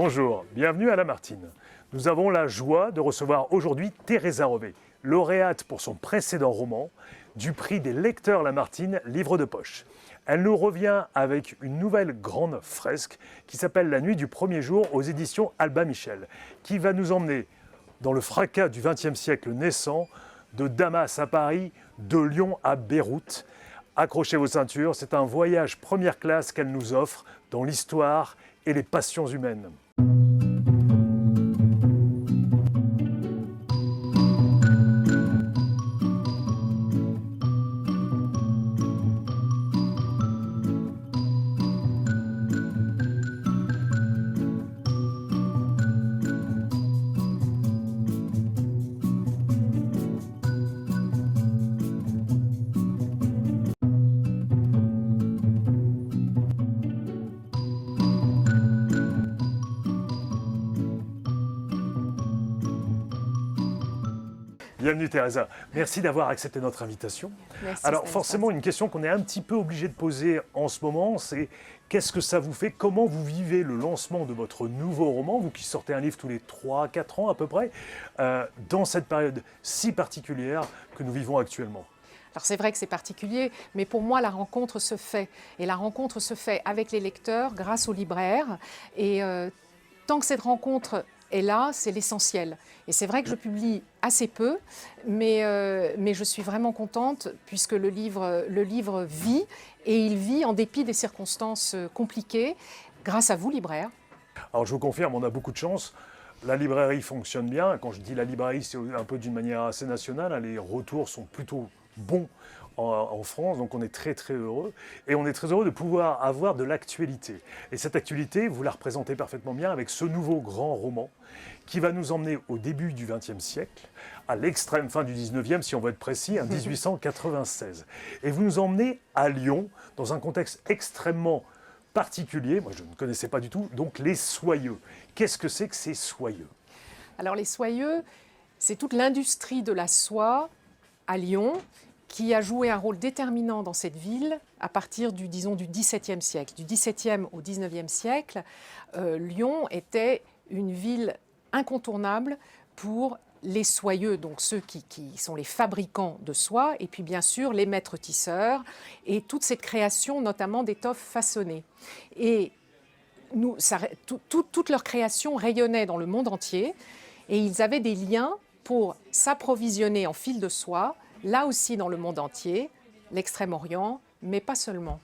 Bonjour, bienvenue à Lamartine. Nous avons la joie de recevoir aujourd'hui Teresa Rové, lauréate pour son précédent roman du prix des lecteurs Lamartine, livre de poche. Elle nous revient avec une nouvelle grande fresque qui s'appelle La nuit du premier jour aux éditions Albin Michel, qui va nous emmener dans le fracas du XXe siècle naissant, de Damas à Paris, de Lyon à Beyrouth. Accrochez vos ceintures, c'est un voyage première classe qu'elle nous offre dans l'histoire et les passions humaines. Bienvenue Teresa, merci d'avoir accepté notre invitation. Merci, Alors forcément, une question qu'on est un petit peu obligé de poser en ce moment, c'est qu'est-ce que ça vous fait? Comment vous vivez le lancement de votre nouveau roman, vous qui sortez un livre tous les 3-4 ans à peu près, dans cette période si particulière que nous vivons actuellement? Alors c'est vrai que c'est particulier, mais pour moi la rencontre se fait. Et la rencontre se fait avec les lecteurs, grâce aux libraires. Et tant que cette rencontre est là, c'est l'essentiel. Et c'est vrai que je publie assez peu, mais je suis vraiment contente puisque le livre vit, et il vit en dépit des circonstances compliquées, grâce à vous, libraires. Alors je vous confirme, on a beaucoup de chance. La librairie fonctionne bien. Quand je dis la librairie, c'est un peu d'une manière assez nationale. Les retours sont plutôt bons en France, donc on est très très heureux. Et on est très heureux de pouvoir avoir de l'actualité. Et cette actualité, vous la représentez parfaitement bien avec ce nouveau grand roman qui va nous emmener au début du XXe siècle, à l'extrême fin du XIXe, si on veut être précis, en 1896. Et vous nous emmenez à Lyon, dans un contexte extrêmement particulier, moi je ne connaissais pas du tout, donc les Soyeux. Qu'est-ce que c'est que ces Soyeux? Alors les Soyeux, c'est toute l'industrie de la soie à Lyon, qui a joué un rôle déterminant dans cette ville à partir du XVIIe siècle. Du XVIIe au XIXe siècle, Lyon était une ville incontournable pour les soyeux, donc ceux qui sont les fabricants de soie, et puis bien sûr les maîtres tisseurs, et toute cette création notamment d'étoffes façonnées. Et toute leur création rayonnait dans le monde entier, et ils avaient des liens pour s'approvisionner en fil de soie, là aussi dans le monde entier, l'Extrême-Orient, mais pas seulement.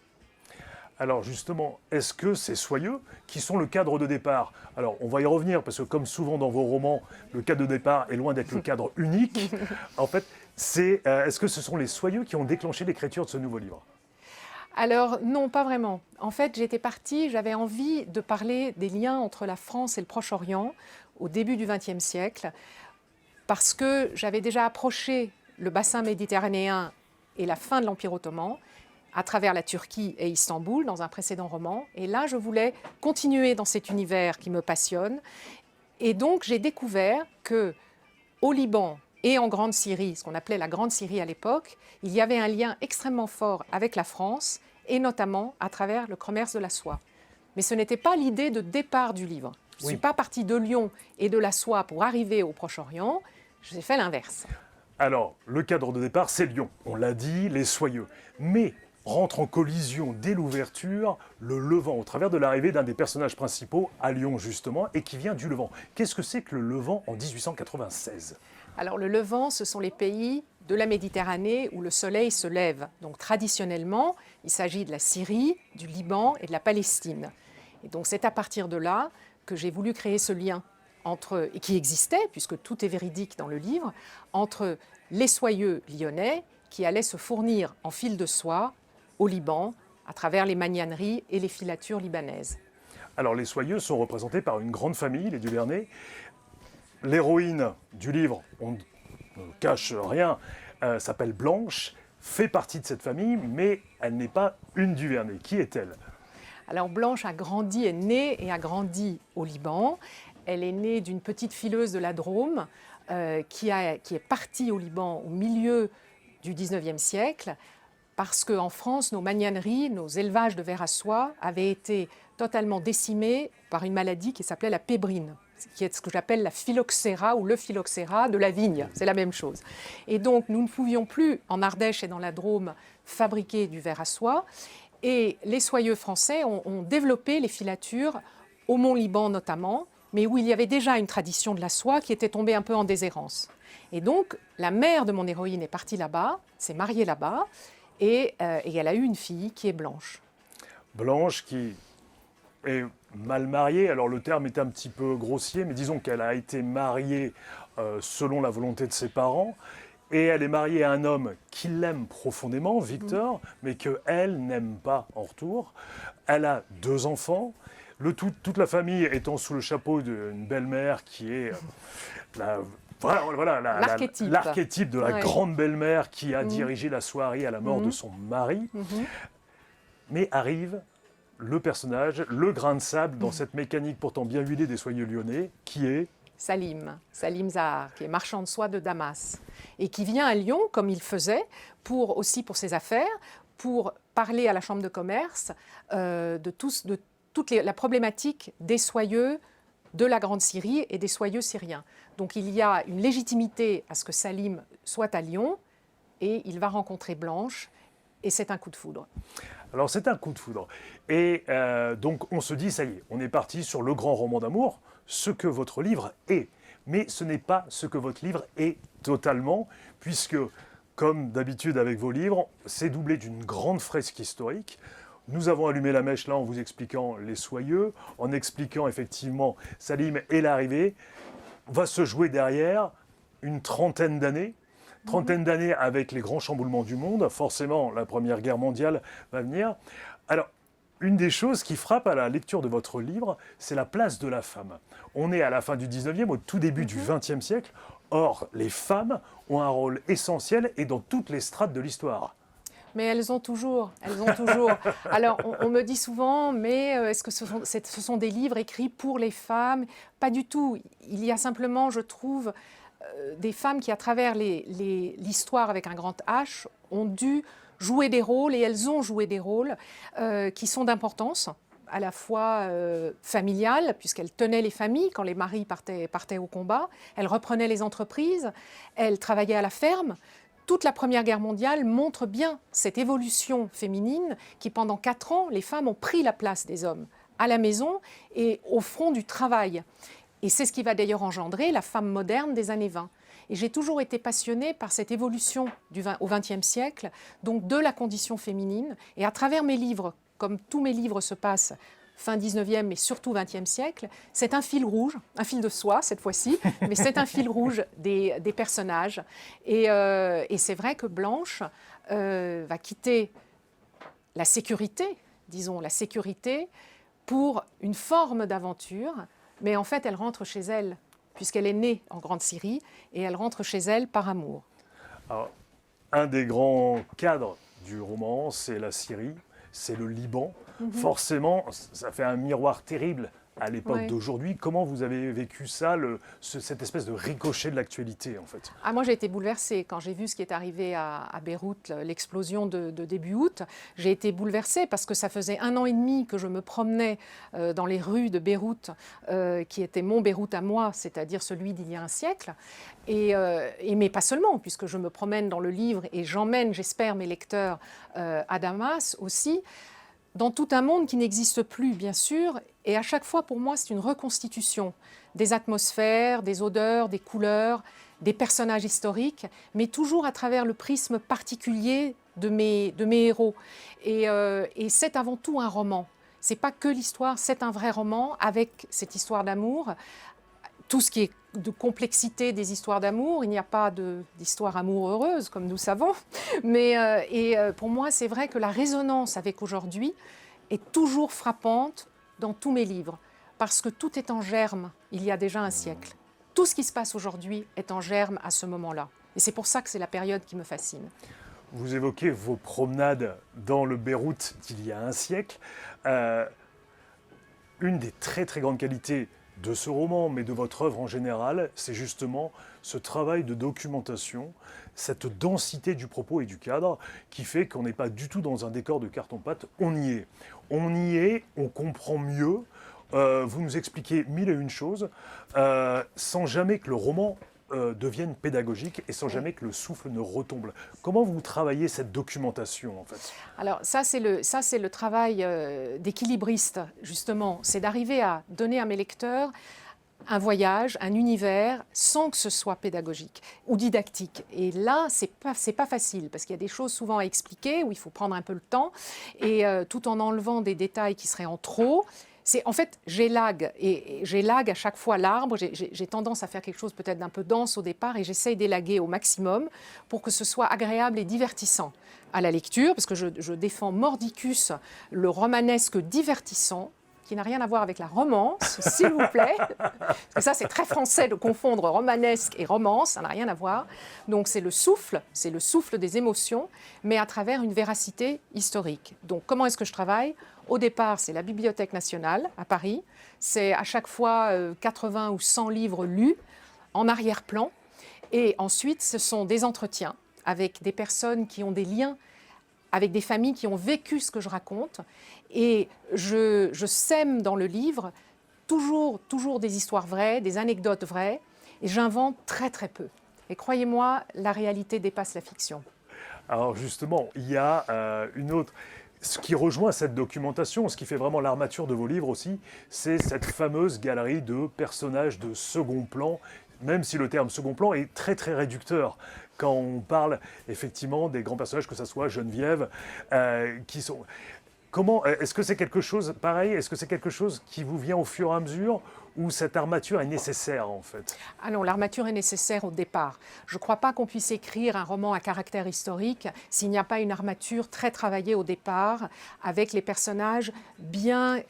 Alors justement, est-ce que ces Soyeux qui sont le cadre de départ? Alors on va y revenir parce que comme souvent dans vos romans, le cadre de départ est loin d'être le cadre unique. En fait, est-ce que ce sont les Soyeux qui ont déclenché l'écriture de ce nouveau livre? Alors non, pas vraiment. En fait, j'étais partie, j'avais envie de parler des liens entre la France et le Proche-Orient au début du XXe siècle, parce que j'avais déjà approché le bassin méditerranéen et la fin de l'Empire ottoman, à travers la Turquie et Istanbul, dans un précédent roman. Et là, je voulais continuer dans cet univers qui me passionne. Et donc, j'ai découvert qu'au Liban et en Grande Syrie, ce qu'on appelait la Grande Syrie à l'époque, il y avait un lien extrêmement fort avec la France, et notamment à travers le commerce de la soie. Mais ce n'était pas l'idée de départ du livre. Je ne suis pas partie de Lyon et de la soie pour arriver au Proche-Orient, j'ai fait l'inverse. Alors, le cadre de départ, c'est Lyon. On l'a dit, les Soyeux. Mais rentre en collision dès l'ouverture le Levant, au travers de l'arrivée d'un des personnages principaux à Lyon, justement, et qui vient du Levant. Qu'est-ce que c'est que le Levant en 1896? Alors, le Levant, ce sont les pays de la Méditerranée où le soleil se lève. Donc, traditionnellement, il s'agit de la Syrie, du Liban et de la Palestine. Et donc, c'est à partir de là que j'ai voulu créer ce lien et qui existait, puisque tout est véridique dans le livre, entre les soyeux lyonnais qui allaient se fournir en fil de soie au Liban à travers les magnaneries et les filatures libanaises. Alors les soyeux sont représentés par une grande famille, les Duvernay. L'héroïne du livre, on ne cache rien, s'appelle Blanche, fait partie de cette famille, mais elle n'est pas une Duvernay. Qui est-elle? Alors Blanche est née et a grandi au Liban. Elle est née d'une petite fileuse de la Drôme qui est partie au Liban au milieu du XIXe siècle parce qu'en France, nos magnaneries, nos élevages de vers à soie avaient été totalement décimée par une maladie qui s'appelait la pébrine, qui est ce que j'appelle la phylloxéra ou le phylloxéra de la vigne. C'est la même chose. Et donc, nous ne pouvions plus, en Ardèche et dans la Drôme, fabriquer du verre à soie. Et les soyeux français ont développé les filatures, au Mont-Liban notamment, mais où il y avait déjà une tradition de la soie qui était tombée un peu en déshérence. Et donc, la mère de mon héroïne est partie là-bas, s'est mariée là-bas, et elle a eu une fille qui est Blanche. Blanche qui est mal mariée, alors le terme est un petit peu grossier, mais disons qu'elle a été mariée selon la volonté de ses parents, et elle est mariée à un homme qui l'aime profondément, Victor, mais qu'elle n'aime pas en retour. Elle a 2 enfants, toute la famille étant sous le chapeau d'une belle-mère qui est l'archétype de la grande belle-mère qui a dirigé la soirée à la mort de son mari. Mais arrive le personnage, le grain de sable dans cette mécanique pourtant bien huilée des soyeux lyonnais, qui est Salim Zahar, qui est marchand de soie de Damas, et qui vient à Lyon, comme il faisait, aussi pour ses affaires, pour parler à la Chambre de commerce de toute la problématique des soyeux de la Grande Syrie et des soyeux syriens. Donc il y a une légitimité à ce que Salim soit à Lyon, et il va rencontrer Blanche, et c'est un coup de foudre. Alors c'est un coup de foudre. Et donc on se dit, ça y est, on est parti sur le grand roman d'amour, ce que votre livre est. Mais ce n'est pas ce que votre livre est totalement, puisque, comme d'habitude avec vos livres, c'est doublé d'une grande fresque historique. Nous avons allumé la mèche là en vous expliquant les soyeux, en expliquant effectivement Salim et l'arrivée. Va se jouer derrière une trentaine d'années avec les grands chamboulements du monde. Forcément, la Première Guerre mondiale va venir. Alors, une des choses qui frappe à la lecture de votre livre, c'est la place de la femme. On est à la fin du 19e, au tout début du 20e siècle. Or, les femmes ont un rôle essentiel et dans toutes les strates de l'histoire. Mais elles ont toujours. Alors, on me dit souvent, mais est-ce que ce sont des livres écrits pour les femmes? Pas du tout. Il y a simplement, je trouve, des femmes qui, à travers l'histoire avec un grand H, ont dû jouer des rôles, et elles ont joué des rôles qui sont d'importance, à la fois familiale, puisqu'elles tenaient les familles quand les maris partaient au combat, elles reprenaient les entreprises, elles travaillaient à la ferme. Toute la Première Guerre mondiale montre bien cette évolution féminine qui, pendant 4 ans, les femmes ont pris la place des hommes à la maison et au front du travail. Et c'est ce qui va d'ailleurs engendrer la femme moderne des années 20. Et j'ai toujours été passionnée par cette évolution au XXe siècle, donc de la condition féminine. Et à travers mes livres, comme tous mes livres se passent fin 19e et surtout 20e siècle, c'est un fil rouge, un fil de soie cette fois-ci, mais c'est un fil rouge des personnages. Et c'est vrai que Blanche va quitter la sécurité, disons la sécurité, pour une forme d'aventure, mais en fait elle rentre chez elle, puisqu'elle est née en Grande Syrie, et elle rentre chez elle par amour. Alors, un des grands cadres du roman, c'est la Syrie, c'est le Liban. Forcément, ça fait un miroir terrible à l'époque d'aujourd'hui. Comment vous avez vécu ça, cette espèce de ricochet de l'actualité, en fait? Moi, j'ai été bouleversée quand j'ai vu ce qui est arrivé à Beyrouth, l'explosion de début août. J'ai été bouleversée parce que ça faisait 1 an et demi que je me promenais dans les rues de Beyrouth, qui était mon Beyrouth à moi, c'est-à-dire celui d'il y a un siècle. Mais pas seulement, puisque je me promène dans le livre et j'emmène, j'espère, mes lecteurs à Damas aussi, dans tout un monde qui n'existe plus, bien sûr. Et à chaque fois, pour moi, c'est une reconstitution des atmosphères, des odeurs, des couleurs, des personnages historiques, mais toujours à travers le prisme particulier de mes héros. Et c'est avant tout un roman. Ce n'est pas que l'histoire, c'est un vrai roman avec cette histoire d'amour. Tout ce qui est de complexité des histoires d'amour, il n'y a pas d'histoire amour heureuse, comme nous savons. Mais pour moi, c'est vrai que la résonance avec aujourd'hui est toujours frappante dans tous mes livres, parce que tout est en germe il y a déjà un siècle. Tout ce qui se passe aujourd'hui est en germe à ce moment-là. Et c'est pour ça que c'est la période qui me fascine. Vous évoquez vos promenades dans le Beyrouth d'il y a un siècle. Une des très très grandes qualités de ce roman, mais de votre œuvre en général, c'est justement ce travail de documentation, cette densité du propos et du cadre qui fait qu'on n'est pas du tout dans un décor de carton-pâte, on y est. On y est, on comprend mieux, vous nous expliquez mille et une choses, sans jamais que le roman devienne pédagogique et sans jamais que le souffle ne retombe. Comment vous travaillez cette documentation en fait? Alors ça, c'est le travail d'équilibriste, justement. C'est d'arriver à donner à mes lecteurs un voyage, un univers, sans que ce soit pédagogique ou didactique. Et là, c'est pas facile, parce qu'il y a des choses souvent à expliquer, où il faut prendre un peu le temps, et tout en enlevant des détails qui seraient en trop. En fait, j'élague, et j'élague à chaque fois l'arbre. J'ai tendance à faire quelque chose peut-être d'un peu dense au départ, et j'essaye d'élaguer au maximum pour que ce soit agréable et divertissant à la lecture, parce que je défends mordicus le romanesque divertissant, qui n'a rien à voir avec la romance, s'il vous plaît. Parce que ça, c'est très français de confondre romanesque et romance, ça n'a rien à voir. Donc c'est le souffle des émotions, mais à travers une véracité historique. Donc comment est-ce que je travaille? Au départ, c'est la Bibliothèque nationale à Paris. C'est à chaque fois 80 ou 100 livres lus en arrière-plan. Et ensuite, ce sont des entretiens avec des personnes qui ont des liens avec des familles qui ont vécu ce que je raconte. Et je sème dans le livre toujours des histoires vraies, des anecdotes vraies, et j'invente très très peu. Et croyez-moi, la réalité dépasse la fiction. Alors justement, il y a une autre... Ce qui rejoint cette documentation, ce qui fait vraiment l'armature de vos livres aussi, c'est cette fameuse galerie de personnages de second plan, même si le terme second plan est très très réducteur. Quand on parle effectivement des grands personnages, que ce soit Geneviève, qui sont... Comment, est-ce que c'est quelque chose pareil? Est-ce que c'est quelque chose qui vous vient au fur et à mesure ou cette armature est nécessaire en fait? Ah non, l'armature est nécessaire au départ. Je ne crois pas qu'on puisse écrire un roman à caractère historique s'il n'y a pas une armature très travaillée au départ, avec les personnages bien,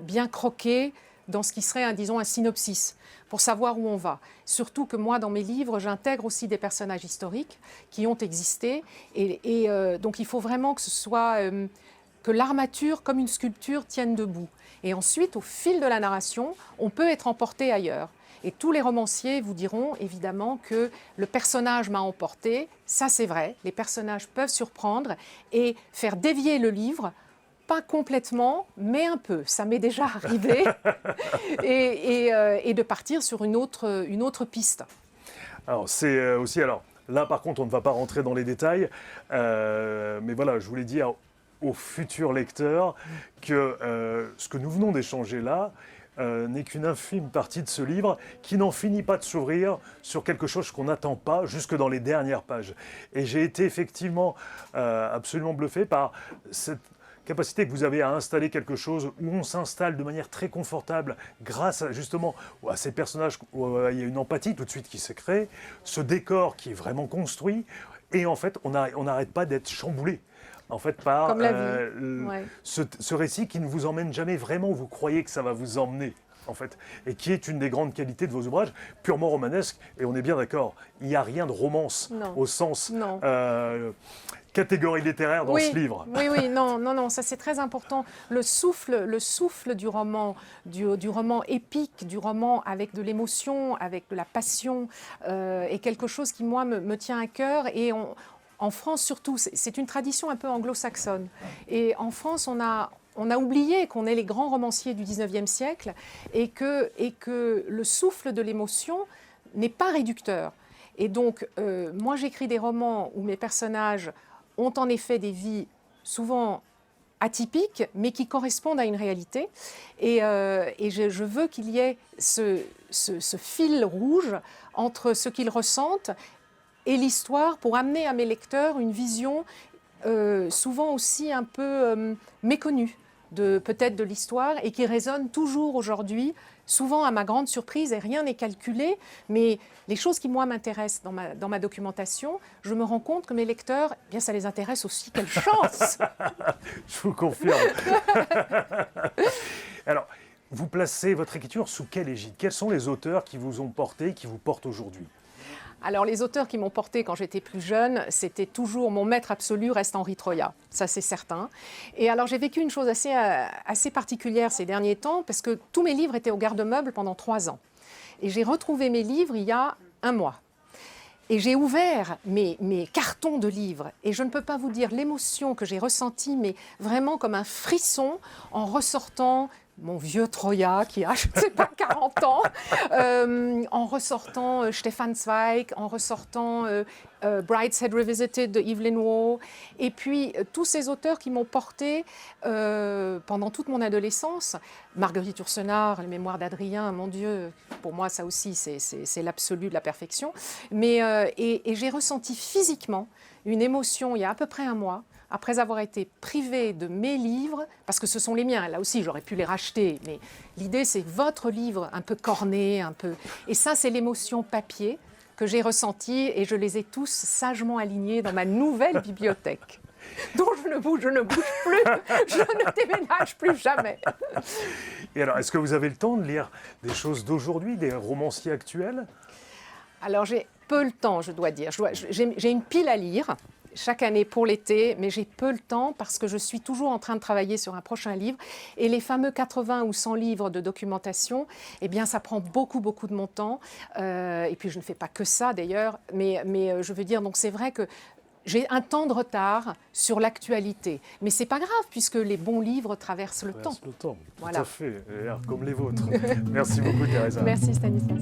bien croqués dans ce qui serait, disons, un synopsis, pour savoir où on va. Surtout que moi, dans mes livres, j'intègre aussi des personnages historiques qui ont existé. Et donc, il faut vraiment que ce soit... que l'armature, comme une sculpture, tienne debout. Et ensuite, au fil de la narration, on peut être emporté ailleurs. Et tous les romanciers vous diront évidemment que le personnage m'a emporté. Ça, c'est vrai. Les personnages peuvent surprendre et faire dévier le livre. Pas complètement, mais un peu. Ça m'est déjà arrivé. et de partir sur une autre piste. Alors, c'est aussi... Alors, là, par contre, on ne va pas rentrer dans les détails. Mais voilà, je voulais dire aux futurs lecteurs que ce que nous venons d'échanger là n'est qu'une infime partie de ce livre qui n'en finit pas de s'ouvrir sur quelque chose qu'on n'attend pas jusque dans les dernières pages. Et j'ai été effectivement absolument bluffé par cette capacité que vous avez à installer quelque chose où on s'installe de manière très confortable grâce justement à ces personnages où il y a une empathie tout de suite qui se crée, ce décor qui est vraiment construit et en fait on n'arrête pas d'être chamboulé. En fait, par ce récit qui ne vous emmène jamais vraiment où vous croyez que ça va vous emmener, en fait, et qui est une des grandes qualités de vos ouvrages, purement romanesques, et on est bien d'accord, il n'y a rien de romance au sens catégorie littéraire dans ce livre. Oui, non, ça c'est très important. Le souffle du roman, du roman épique, du roman avec de l'émotion, avec de la passion, est quelque chose qui, moi, me tient à cœur, et en France surtout, c'est une tradition un peu anglo-saxonne. Et en France, on a oublié qu'on est les grands romanciers du 19e siècle et que le souffle de l'émotion n'est pas réducteur. Et donc, moi, j'écris des romans où mes personnages ont en effet des vies souvent atypiques, mais qui correspondent à une réalité. Et je veux qu'il y ait ce fil rouge entre ce qu'ils ressentent et l'histoire, pour amener à mes lecteurs une vision souvent aussi un peu méconnue peut-être de l'histoire, et qui résonne toujours aujourd'hui, souvent à ma grande surprise, et rien n'est calculé, mais les choses qui, moi, m'intéressent dans ma documentation, je me rends compte que mes lecteurs, eh bien, ça les intéresse aussi. Quelle chance! Je vous confirme. Alors, vous placez votre écriture sous quelle égide? Quels sont les auteurs qui vous ont porté, qui vous portent aujourd'hui? Alors, les auteurs qui m'ont porté quand j'étais plus jeune, c'était toujours mon maître absolu reste Henri Troyat, ça c'est certain. Et alors, j'ai vécu une chose assez particulière ces derniers temps, parce que tous mes livres étaient au garde-meuble pendant 3 ans. Et j'ai retrouvé mes livres il y a 1 mois. Et j'ai ouvert mes cartons de livres. Et je ne peux pas vous dire l'émotion que j'ai ressentie, mais vraiment comme un frisson en ressortant mon vieux Troyat qui a, je ne sais pas, 40 ans, en ressortant Stefan Zweig, en ressortant Brideshead Revisited de Evelyn Waugh, et puis tous ces auteurs qui m'ont porté pendant toute mon adolescence. Marguerite Yourcenar, Les Mémoires d'Adrien, mon Dieu, pour moi ça aussi c'est l'absolu de la perfection. Mais, et j'ai ressenti physiquement une émotion il y a à peu près 1 mois, après avoir été privée de mes livres, parce que ce sont les miens, là aussi j'aurais pu les racheter, mais l'idée c'est votre livre un peu corné, un peu... Et ça c'est l'émotion papier que j'ai ressentie et je les ai tous sagement alignés dans ma nouvelle bibliothèque, dont je ne bouge plus, je ne déménage plus jamais. Et alors, est-ce que vous avez le temps de lire des choses d'aujourd'hui, des romanciers actuels? Alors j'ai peu le temps, je dois dire. J'ai une pile à lire chaque année pour l'été, mais j'ai peu le temps parce que je suis toujours en train de travailler sur un prochain livre. Et les fameux 80 ou 100 livres de documentation, eh bien, ça prend beaucoup de mon temps. Et puis, je ne fais pas que ça, d'ailleurs. Mais je veux dire, donc c'est vrai que j'ai un temps de retard sur l'actualité. Mais ce n'est pas grave, puisque les bons livres traversent le temps. Le temps, voilà. Tout à fait, comme les vôtres. Merci beaucoup, Teresa. Merci, Stanislas.